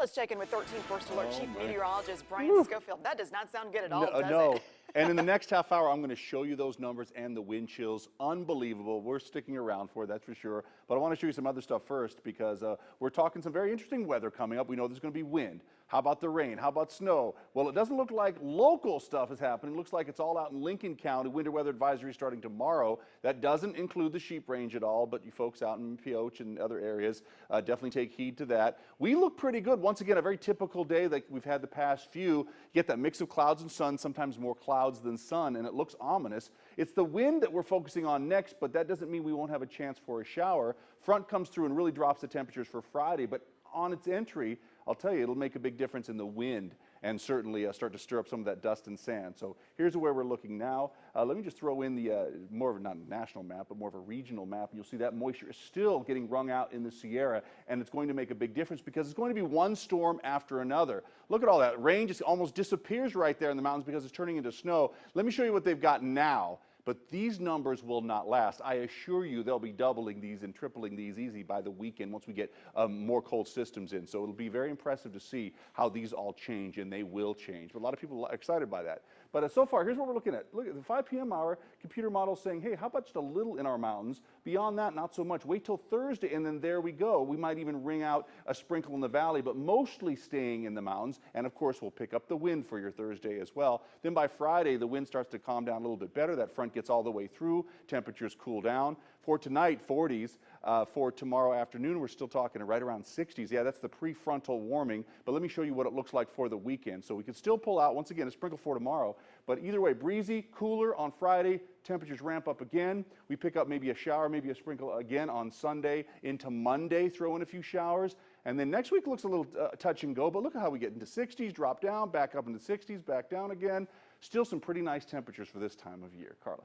let's check in with 13 First Alert Chief Meteorologist Brian Schofield. That does not sound good at all, does No. it? And in the next half hour, I'm going to show you those numbers and the wind chills. Unbelievable. We're sticking around for it, that's for sure. But I want to show you some other stuff first because we're talking some very interesting weather coming up. We know there's going to be wind. How about the rain? How about snow? Well, it doesn't look like local stuff is happening. It looks like it's all out in Lincoln County. Winter weather advisory starting tomorrow. That doesn't include the Sheep Range at all, but you folks out in Pioche and other areas definitely take heed to that. We look pretty good. Once again, a very typical day like we've had the past few. You get that mix of clouds and sun, sometimes more clouds than sun, and it looks ominous. It's the wind that we're focusing on next, but that doesn't mean we won't have a chance for a shower. Front comes through and really drops the temperatures for Friday, but on its entry, I'll tell you, it'll make a big difference in the wind and certainly start to stir up some of that dust and sand. So here's where we're looking now. Let me just throw in the more of a, not a national map, but more of a regional map. And you'll see that moisture is still getting wrung out in the Sierra, and it's going to make a big difference because it's going to be one storm after another. Look at all that. Rain just almost disappears right there in the mountains because it's turning into snow. Let me show you what they've got now. But these numbers will not last. I assure you they'll be doubling these and tripling these easy by the weekend once we get more cold systems in. So it'll be very impressive to see how these all change, and they will change. But a lot of people are excited by that. But so far, here's what we're looking at. Look at the 5 p.m. hour, computer model saying, hey, how about just a little in our mountains? Beyond that, not so much. Wait till Thursday, and then there we go. We might even ring out a sprinkle in the valley, but mostly staying in the mountains. And of course, we'll pick up the wind for your Thursday as well. Then by Friday, the wind starts to calm down a little bit better. That front gets all the way through. Temperatures cool down. For tonight, 40s. For tomorrow afternoon, we're still talking right around 60s. Yeah, that's the prefrontal warming. But let me show you what it looks like for the weekend. So we can still pull out, once again, a sprinkle for tomorrow. But either way, breezy, cooler on Friday. Temperatures ramp up again. We pick up maybe a shower, maybe a sprinkle again on Sunday into Monday, throw in a few showers. And then next week looks a little touch and go, but look at how we get into 60s, drop down, back up into 60s, back down again. Still some pretty nice temperatures for this time of year. Carla.